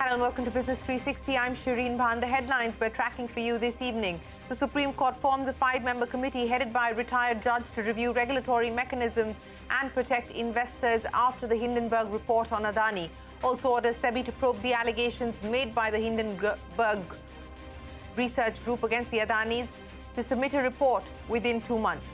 Hello and welcome to Business 360. I'm Shireen Bhan. The headlines we're tracking for you this evening. The Supreme Court forms a 5-member committee headed by a retired judge to review regulatory mechanisms and protect investors after the Hindenburg report on Adani. Also orders Sebi to probe the allegations made by the Hindenburg research group against the Adanis to submit a report within 2 months.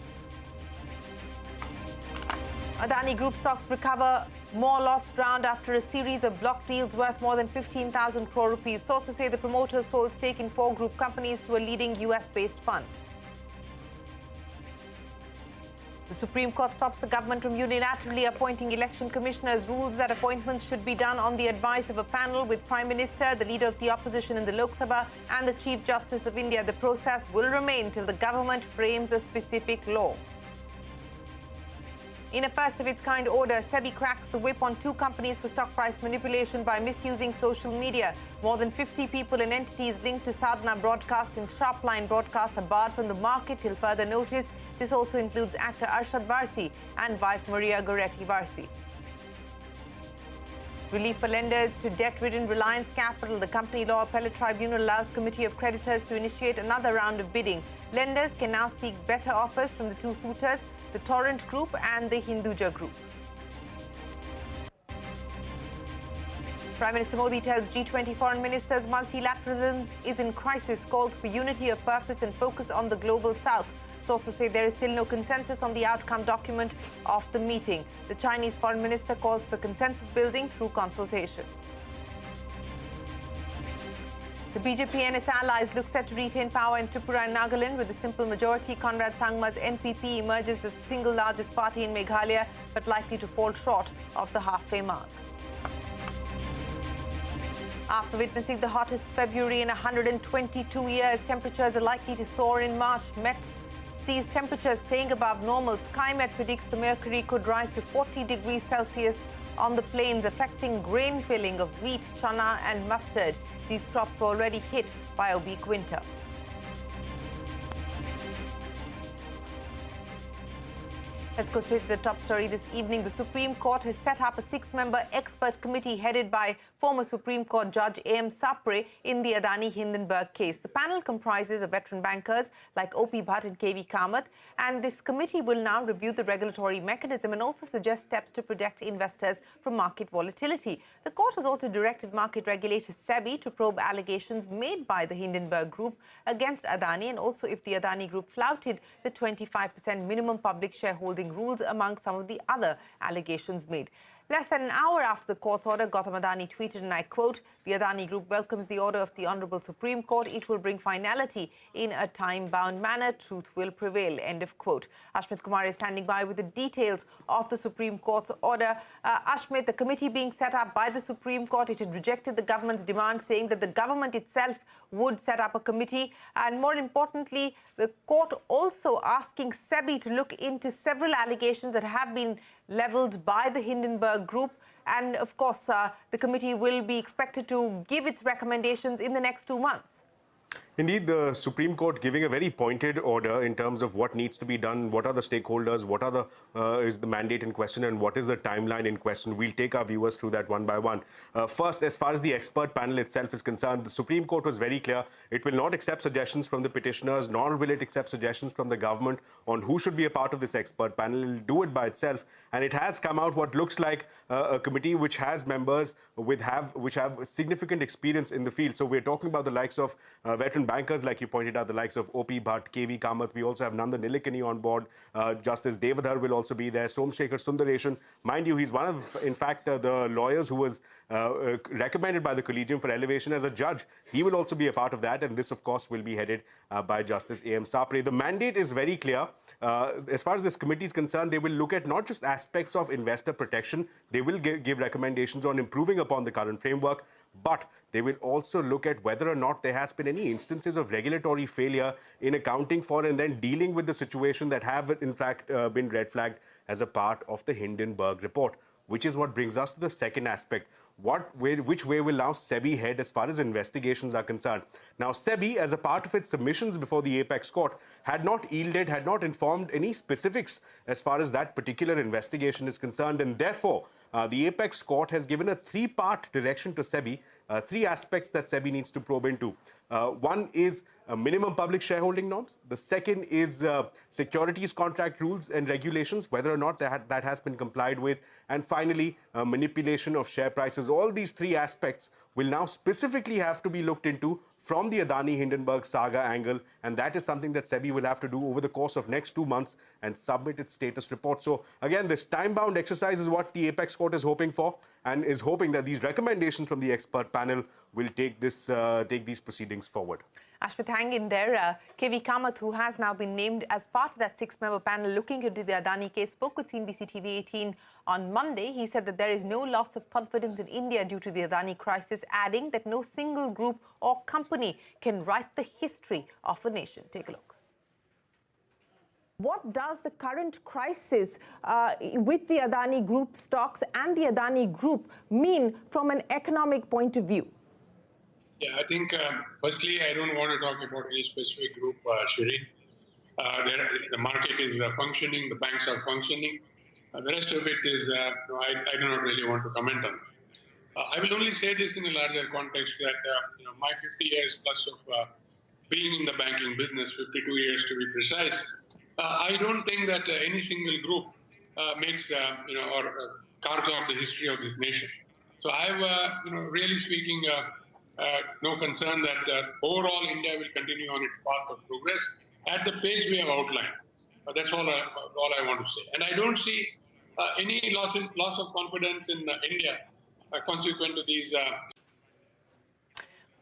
Adani Group stocks recover more lost ground after a series of block deals worth more than 15,000 crore rupees. Sources say the promoters sold stake in 4 group companies to a leading US-based fund. The Supreme Court stops the government from unilaterally appointing election commissioners, rules that appointments should be done on the advice of a panel with Prime Minister, the leader of the opposition in the Lok Sabha and the Chief Justice of India. The process will remain till the government frames a specific law. In a first-of-its-kind order, Sebi cracks the whip on 2 companies for stock price manipulation by misusing social media. More than 50 people and entities linked to Sadhana Broadcast and Sharpline Broadcast are barred from the market till further notice. This also includes actor Arshad Varsi and wife Maria Goretti Varsi. Relief for lenders to debt-ridden Reliance Capital. The Company Law Appellate Tribunal allows Committee of Creditors to initiate another round of bidding. Lenders can now seek better offers from the 2 suitors, the Torrent Group and the Hinduja Group. Prime Minister Modi tells G20 foreign ministers multilateralism is in crisis, calls for unity of purpose and focus on the global south. Sources say there is still no consensus on the outcome document of the meeting. The Chinese foreign minister calls for consensus building through consultation. The BJP and its allies look set to retain power in Tripura and Nagaland with a simple majority. Conrad Sangma's NPP emerges the single largest party in Meghalaya, but likely to fall short of the halfway mark. After witnessing the hottest February in 122 years, temperatures are likely to soar in March. Met sees temperatures staying above normal. SkyMet predicts the mercury could rise to 40 degrees Celsius on the plains, affecting grain filling of wheat, chana and mustard. These crops were already hit by a weak winter. Let's go straight to the top story this evening. The Supreme Court has set up a 6-member expert committee headed by former Supreme Court Judge A.M. Sapre in the Adani-Hindenburg case. The panel comprises of veteran bankers like O.P. Bhatt and K.V. Kamath, and this committee will now review the regulatory mechanism and also suggest steps to protect investors from market volatility. The court has also directed market regulator Sebi to probe allegations made by the Hindenburg Group against Adani, and also if the Adani Group flouted the 25% minimum public shareholding rules among some of the other allegations made. Less than an hour after the court's order, Gautam Adani tweeted, and I quote, "The Adani Group welcomes the order of the Honourable Supreme Court. It will bring finality in a time-bound manner. Truth will prevail." End of quote. Ashmit Kumar is standing by with the details of the Supreme Court's order. Ashmit, the committee being set up by the Supreme Court, it had rejected the government's demand, saying that the government itself would set up a committee. And more importantly, the court also asking Sebi to look into several allegations that have been levelled by the Hindenburg Group. And, of course, the committee will be expected to give its recommendations in the next 2 months. Indeed, the Supreme Court giving a very pointed order in terms of what needs to be done, what are the stakeholders, what are is the mandate in question, and what is the timeline in question. We'll take our viewers through that one by one. First, as far as the expert panel itself is concerned, the Supreme Court was very clear. It will not accept suggestions from the petitioners, nor will it accept suggestions from the government on who should be a part of this expert panel. It will do it by itself. And it has come out what looks like a committee which has members which have significant experience in the field. So we're talking about the likes of veteran bankers, like you pointed out, the likes of O.P. Bhatt, K.V. Kamath. We also have Nandan Nilekani on board. Justice Devadhar will also be there. Somsekhar Sundaresan. Mind you, he's one of, in fact, the lawyers who was recommended by the Collegium for elevation as a judge. He will also be a part of that. And this, of course, will be headed by Justice A.M. Sapre. The mandate is very clear. As far as this committee is concerned, they will look at not just aspects of investor protection. They will give recommendations on improving upon the current framework, but they will also look at whether or not there has been any instances of regulatory failure in accounting for and then dealing with the situation that have, in fact, been red flagged as a part of the Hindenburg report, which is what brings us to the second aspect. which way will now Sebi head as far as investigations are concerned. Now, Sebi, as a part of its submissions before the Apex Court, had not informed any specifics as far as that particular investigation is concerned, and therefore, the Apex Court has given a three-part direction to Sebi, three aspects that Sebi needs to probe into. One is minimum public shareholding norms. The second is securities contract rules and regulations, whether or not that has been complied with. And finally, manipulation of share prices. All these three aspects will now specifically have to be looked into from the Adani-Hindenburg saga angle, and that is something that Sebi will have to do over the course of next 2 months and submit its status report. So again, this time-bound exercise is what the Apex Court is hoping for, and is hoping that these recommendations from the expert panel will take these proceedings forward. Ashmit, hang in there. KV Kamath, who has now been named as part of that six-member panel looking into the Adani case, spoke with CNBC-TV18 on Monday. He said that there is no loss of confidence in India due to the Adani crisis, adding that no single group or company can write the history of a nation. Take a look. What does the current crisis with the Adani Group stocks and the Adani Group mean from an economic point of view? Yeah, I think, firstly, I don't want to talk about any specific group, Shireen. The market is functioning, the banks are functioning. The rest of it is, I do not really want to comment on. I will only say this in a larger context that, my 50 years plus of being in the banking business, 52 years to be precise, I don't think that any single group makes, or carves out the history of this nation. So I have, really speaking, no concern that overall India will continue on its path of progress at the pace we have outlined. That's all I want to say. And I don't see any loss of confidence in India consequent to these.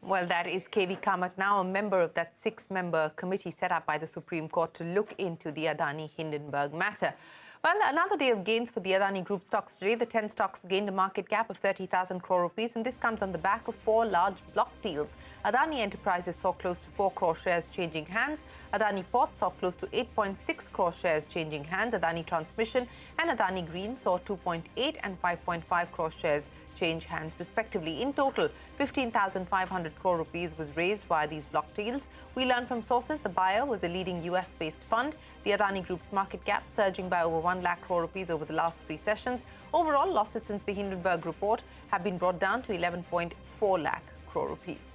Well, that is KV Kamath, now a member of that six-member committee set up by the Supreme Court to look into the Adani-Hindenburg matter. Well, another day of gains for the Adani Group stocks today. The 10 stocks gained a market cap of 30,000 crore rupees, and this comes on the back of 4 large block deals. Adani Enterprises saw close to 4 crore shares changing hands. Adani Port saw close to 8.6 crore shares changing hands. Adani Transmission and Adani Green saw 2.8 and 5.5 crore shares change hands respectively. In total, 15,500 crore rupees was raised via these block deals. We learned from sources the buyer was a leading US-based fund. The Adani Group's market cap surging by over 1 lakh crore rupees over the last 3 sessions. Overall, losses since the Hindenburg report have been brought down to 11.4 lakh crore rupees.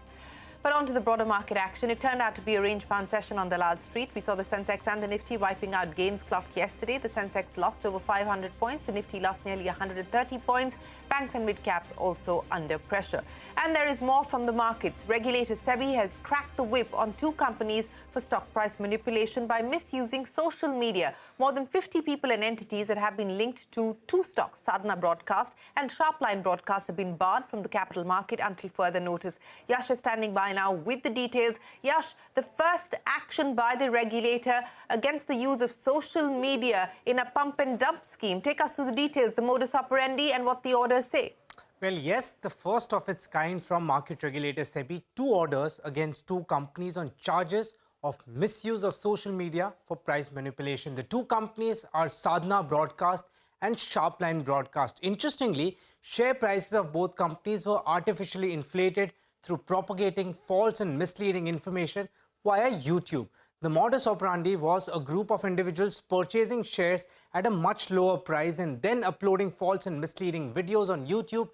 But on to the broader market action. It turned out to be a range-bound session on Dalal Street. We saw the sensex and the nifty wiping out gains clocked yesterday. The sensex lost over 500 points. The nifty lost nearly 130 points. Banks and mid-caps also under pressure. And there is more from the markets. Regulator Sebi has cracked the whip on 2 companies for stock price manipulation by misusing social media. More than 50 people and entities that have been linked to 2 stocks, Sadhana Broadcast and Sharpline Broadcast, have been barred from the capital market until further notice. Yash is standing by now with the details. Yash, the first action by the regulator against the use of social media in a pump and dump scheme. Take us through the details, the modus operandi and what the orders say. Well, yes, the first of its kind from market regulator Sebi, 2 orders against 2 companies on charges of misuse of social media for price manipulation. The 2 companies are Sadhana Broadcast and Sharpline Broadcast. Interestingly, share prices of both companies were artificially inflated through propagating false and misleading information via YouTube. The modus operandi was a group of individuals purchasing shares at a much lower price and then uploading false and misleading videos on YouTube,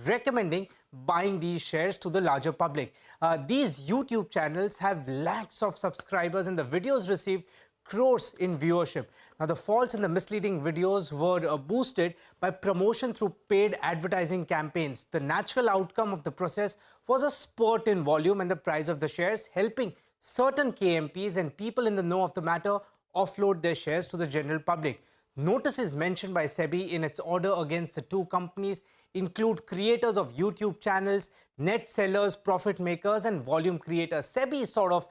recommending buying these shares to the larger public. These YouTube channels have lakhs of subscribers and the videos received crores in viewership. Now, the false and the misleading videos were boosted by promotion through paid advertising campaigns. The natural outcome of the process was a spurt in volume and the price of the shares, helping certain KMPs and people in the know of the matter offload their shares to the general public. Notices mentioned by Sebi in its order against the 2 companies include creators of YouTube channels, net sellers, profit makers and volume creators. Sebi sort of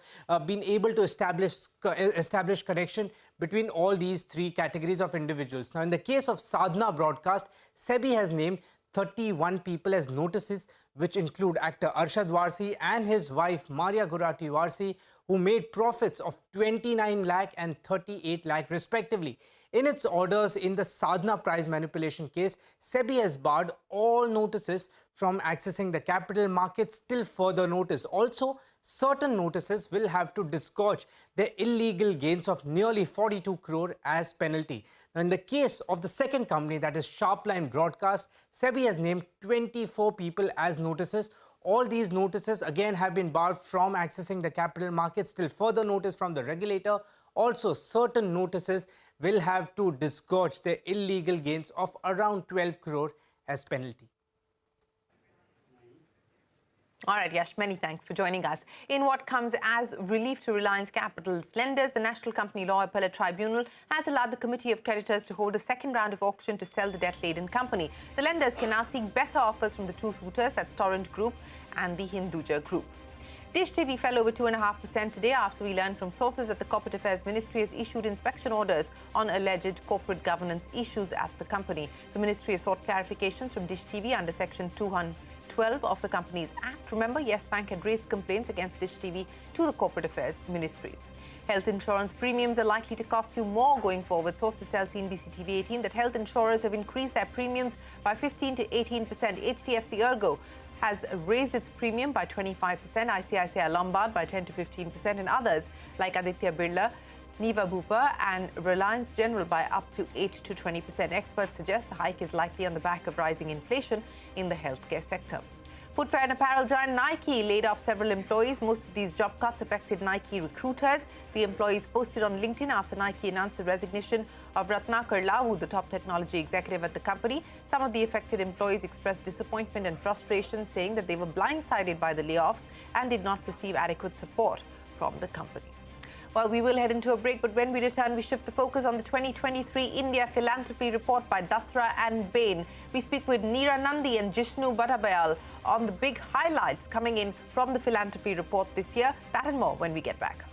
been able to establish connection between all these 3 categories of individuals. Now, in the case of Sadhana Broadcast, Sebi has named 31 people as notices, which include actor Arshad Warsi and his wife Maria Gurati Warsi, who made profits of 29 lakh and 38 lakh respectively. In its orders in the Sadhana price manipulation case, Sebi has barred all notices from accessing the capital markets till further notice. Also, certain notices will have to disgorge their illegal gains of nearly 42 crore as penalty. Now, in the case of the second company, that is Sharpline Broadcast, Sebi has named 24 people as notices. All these notices again have been barred from accessing the capital markets till further notice from the regulator. Also, certain notices will have to disgorge their illegal gains of around 12 crore as penalty. All right, Yash, many thanks for joining us. In what comes as relief to Reliance Capital's lenders, the National Company Law Appellate Tribunal has allowed the Committee of Creditors to hold a second round of auction to sell the debt-laden company. The lenders can now seek better offers from the two suitors, that's Torrent Group and the Hinduja Group. Dish TV fell over 2.5% today after we learned from sources that the Corporate Affairs Ministry has issued inspection orders on alleged corporate governance issues at the company. The ministry has sought clarifications from Dish TV under Section 212 of the Companies Act. Remember, Yes Bank had raised complaints against Dish TV to the Corporate Affairs Ministry. Health insurance premiums are likely to cost you more going forward. Sources tell CNBC-TV18 that health insurers have increased their premiums by 15 to 18%. HDFC Ergo has raised its premium by 25%, ICICI Lombard by 10 to 15%, and others like Aditya Birla, Niva Bupa and Reliance General by up to 8 to 20%. Experts suggest the hike is likely on the back of rising inflation in the healthcare sector. Footwear and apparel giant Nike laid off several employees. Most of these job cuts affected Nike recruiters. The employees posted on LinkedIn after Nike announced the resignation of Ratnakar Lavu, the top technology executive at the company. Some of the affected employees expressed disappointment and frustration, saying that they were blindsided by the layoffs and did not receive adequate support from the company. Well, we will head into a break, but when we return, we shift the focus on the 2023 India Philanthropy Report by Dasra and Bain. We speak with Neera Nandi and Jishnu Bhattabayal on the big highlights coming in from the Philanthropy Report this year. That and more when we get back.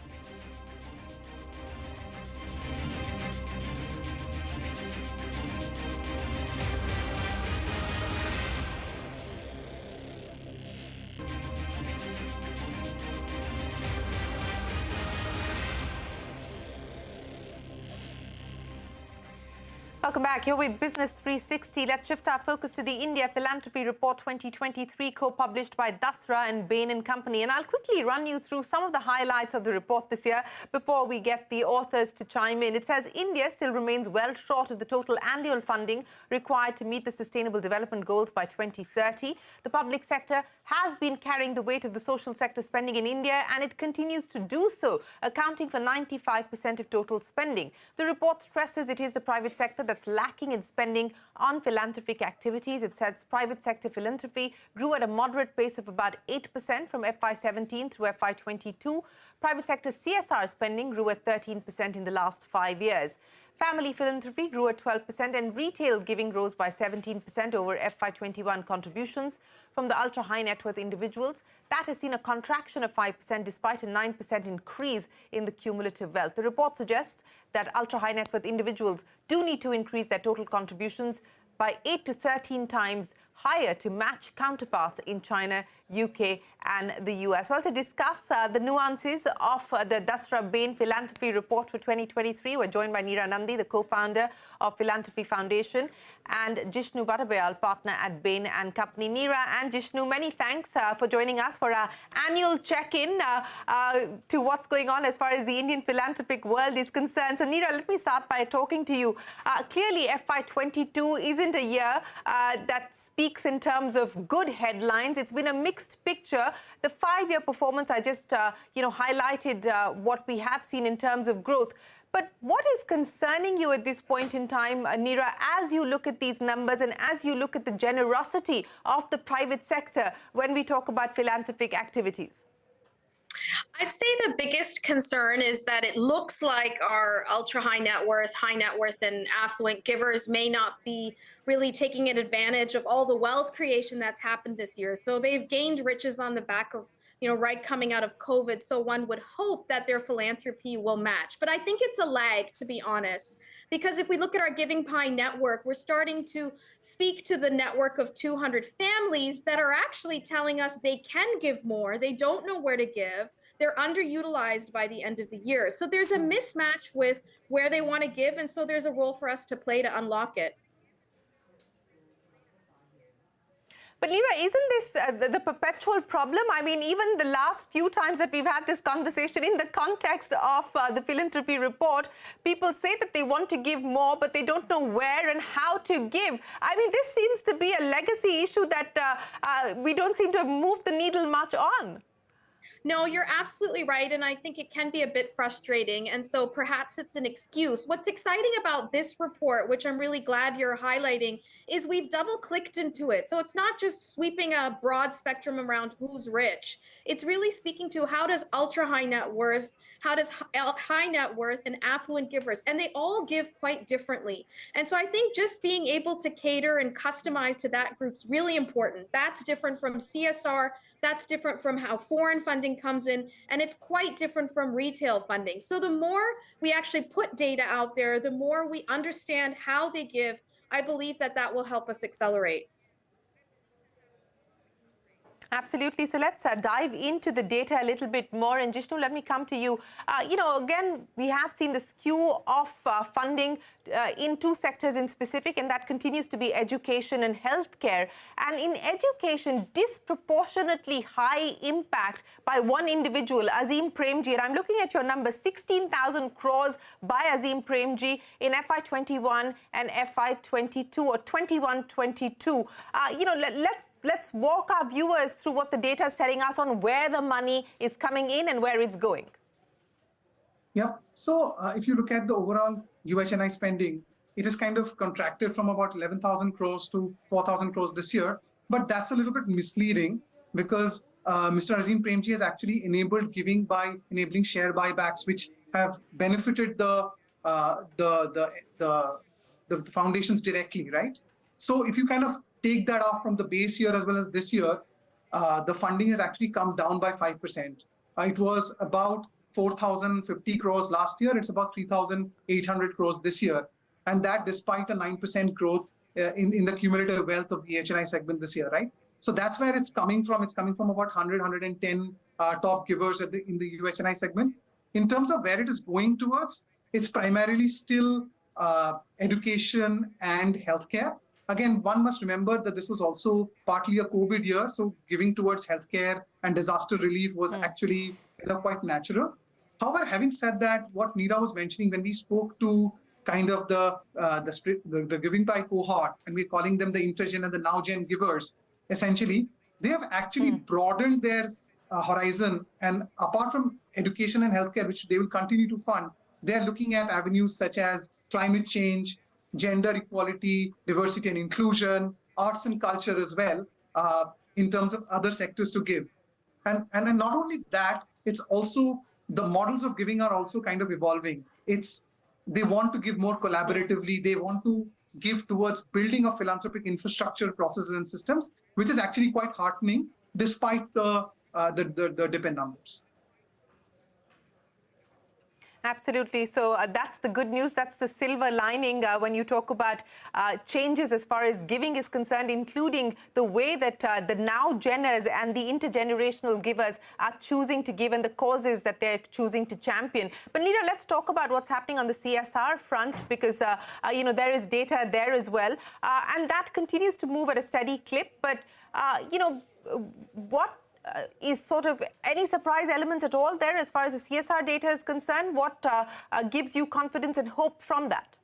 Welcome back. You're with Business 360. Let's shift our focus to the India Philanthropy Report 2023, co-published by Dasra and Bain and Company. And I'll quickly run you through some of the highlights of the report this year before we get the authors to chime in. It says India still remains well short of the total annual funding required to meet the Sustainable Development Goals by 2030. The public sector has been carrying the weight of the social sector spending in India, and it continues to do so, accounting for 95% of total spending. The report stresses it is the private sector that's lacking in spending on philanthropic activities. It says private sector philanthropy grew at a moderate pace of about 8% from FY17 through FY22. Private sector CSR spending grew at 13% in the last 5 years. Family philanthropy grew at 12%, and retail giving rose by 17% over FY21 contributions from the ultra-high net worth individuals. That has seen a contraction of 5% despite a 9% increase in the cumulative wealth. The report suggests that ultra-high net worth individuals do need to increase their total contributions by 8 to 13 times higher to match counterparts in China, UK and the US. Well, to discuss the nuances of the Dasra Bain Philanthropy Report for 2023, we're joined by Neera Nandi, the co-founder of Philanthropy Foundation, and Jishnu Bhattabayal, partner at Bain and Company. Neera and Jishnu, many thanks for joining us for our annual check-in to what's going on as far as the Indian philanthropic world is concerned. So, Neera, let me start by talking to you. Clearly, FY22 isn't a year that speaks in terms of good headlines. It's been a mixed picture. The 5-year performance, I just highlighted what we have seen in terms of growth. But what is concerning you at this point in time, Neera, as you look at these numbers and as you look at the generosity of the private sector when we talk about philanthropic activities? I'd say the biggest concern is that it looks like our ultra high net worth, and affluent givers may not be really taking advantage of all the wealth creation that's happened this year. So they've gained riches on the back of, right coming out of COVID. So one would hope that their philanthropy will match. But I think it's a lag, to be honest. Because if we look at our Giving Pie network, we're starting to speak to the network of 200 families that are actually telling us they can give more. They don't know where to give. They're underutilized by the end of the year. So there's a mismatch with where they want to give. And so there's a role for us to play to unlock it. But Neera, isn't this the perpetual problem? I mean, even the last few times that we've had this conversation in the context of the philanthropy report, people say that they want to give more, but they don't know where and how to give. I mean, this seems to be a legacy issue that we don't seem to have moved the needle much on. No, you're absolutely right. And I think it can be a bit frustrating. And so perhaps it's an excuse. What's exciting about this report, which I'm really glad you're highlighting, is we've double clicked into it. So it's not just sweeping a broad spectrum around who's rich. It's really speaking to how does ultra high net worth, how does high net worth and affluent givers, and they all give quite differently. And so I think just being able to cater and customize to that group's really important. That's different from CSR. That's different from how foreign funding comes in, and it's quite different from retail funding. So the more we actually put data out there, the more we understand how they give, I believe that that will help us accelerate. Absolutely. So let's dive into the data a little bit more. And Jishnu, let me come to you. Again, we have seen the skew of funding in two sectors in specific, and that continues to be education and healthcare. And in education, disproportionately high impact by one individual, Azim Premji. And I'm looking at your numbers, 16,000 crores by Azim Premji in FY21 and FY22 or 21-22. Let's walk our viewers through what the data is telling us on where the money is coming in and where it's going. Yeah. So if you look at the overall UHNI spending, it is kind of contracted from about 11,000 crores to 4,000 crores this year. But that's a little bit misleading because Mr. Azim Premji has actually enabled giving by enabling share buybacks, which have benefited the foundations directly, right? So if you kind of take that off from the base year as well as this year, the funding has actually come down by 5%. It was about 4,050 crores last year. It's about 3,800 crores this year. And that despite a 9% growth in the cumulative wealth of the HNI segment this year, right? So that's where it's coming from. It's coming from about 100, 110 top givers in the UHNI segment. In terms of where it is going towards, it's primarily still education and healthcare. Again, one must remember that this was also partly a COVID year, so giving towards healthcare and disaster relief was actually quite natural. However, having said that, what Neera was mentioning when we spoke to kind of the Giving Pie cohort, and we're calling them the intergen and the now-gen givers, essentially, they have actually broadened their horizon. And apart from education and healthcare, which they will continue to fund, they're looking at avenues such as climate change, gender equality, diversity and inclusion, arts and culture as well, in terms of other sectors to give. And not only that, it's also the models of giving are also kind of evolving. They want to give more collaboratively. They want to give towards building of philanthropic infrastructure, processes and systems, which is actually quite heartening despite the dip in numbers. Absolutely. So that's the good news. That's the silver lining when you talk about changes as far as giving is concerned, including the way that the now-geners and the intergenerational givers are choosing to give and the causes that they're choosing to champion. But Neera, let's talk about what's happening on the CSR front because, there is data there as well. And that continues to move at a steady clip. But, what is sort of any surprise elements at all there as far as the CSR data is concerned? What gives you confidence and hope from that?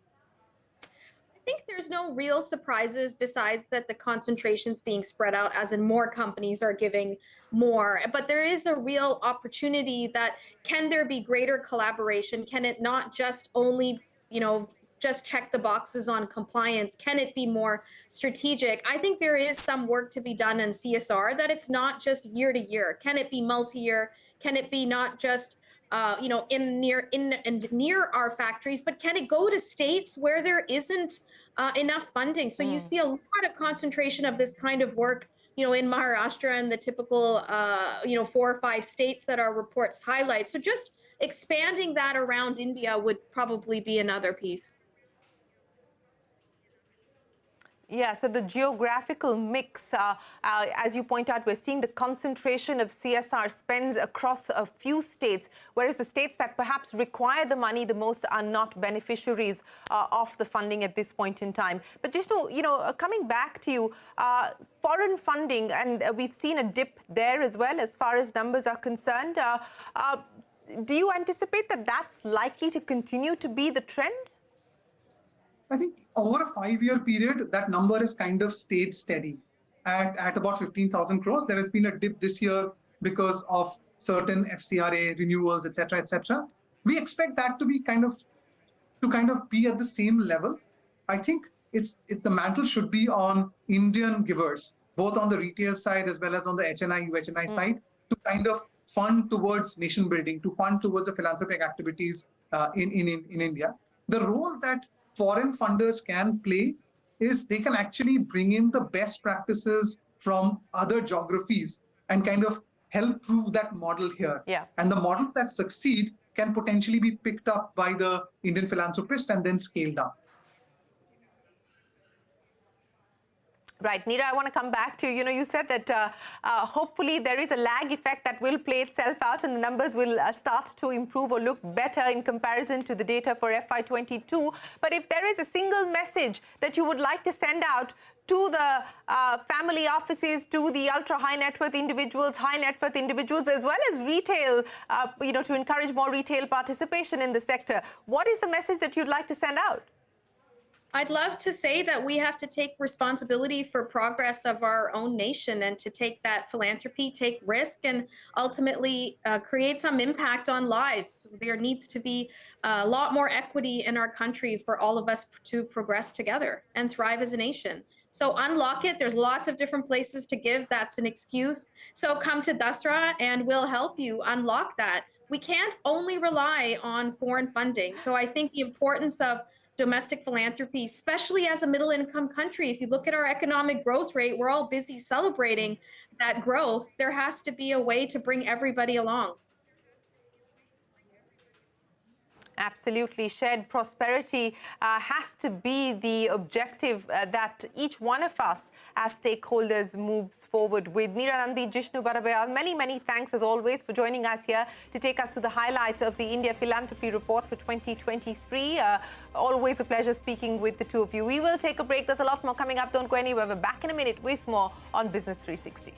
I think there's no real surprises besides that the concentration's being spread out, as in more companies are giving more. But there is a real opportunity that can there be greater collaboration? Can it not just only, just check the boxes on compliance? Can it be more strategic? I think there is some work to be done in CSR, that it's not just year to year. Can it be multi-year? Can it be not just near our factories, but can it go to states where there isn't enough funding? So you see a lot of concentration of this kind of work, in Maharashtra and the typical 4 or 5 states that our reports highlight. So just expanding that around India would probably be another piece. Yeah, so the geographical mix, as you point out, we're seeing the concentration of CSR spends across a few states, whereas the states that perhaps require the money the most are not beneficiaries of the funding at this point in time. But just to, coming back to you, foreign funding, and we've seen a dip there as well as far as numbers are concerned. Do you anticipate that that's likely to continue to be the trend? I think over a 5-year period, that number has kind of stayed steady at about 15,000 crores. There has been a dip this year because of certain FCRA renewals, et cetera. We expect that to be kind of be at the same level. I think the mantle should be on Indian givers, both on the retail side as well as on the HNI, UHNI side, to kind of fund towards nation building, to fund towards the philanthropic activities in India. The role that foreign funders can play is they can actually bring in the best practices from other geographies and kind of help prove that model here. Yeah. And the models that succeed can potentially be picked up by the Indian philanthropist and then scaled up. Right. Neera, I want to come back to, you said that hopefully there is a lag effect that will play itself out and the numbers will start to improve or look better in comparison to the data for FY22. But if there is a single message that you would like to send out to the family offices, to the ultra high net worth individuals, as well as retail, to encourage more retail participation in the sector, what is the message that you'd like to send out? I'd love to say that we have to take responsibility for progress of our own nation and to take that philanthropy, take risk, and ultimately create some impact on lives. There needs to be a lot more equity in our country for all of us to progress together and thrive as a nation. So unlock it. There's lots of different places to give. That's an excuse. So come to Dasra and we'll help you unlock that. We can't only rely on foreign funding. So I think the importance of domestic philanthropy, especially as a middle-income country. If you look at our economic growth rate, we're all busy celebrating that growth. There has to be a way to bring everybody along. Absolutely. Shared prosperity has to be the objective that each one of us as stakeholders moves forward with. Neera Nandi, Jishnu Barabayal, many thanks as always for joining us here to take us to the highlights of the India Philanthropy Report for 2023. Always a pleasure speaking with the two of you. We will take a break. There's a lot more coming up. Don't go anywhere. We're back in a minute with more on Business 360.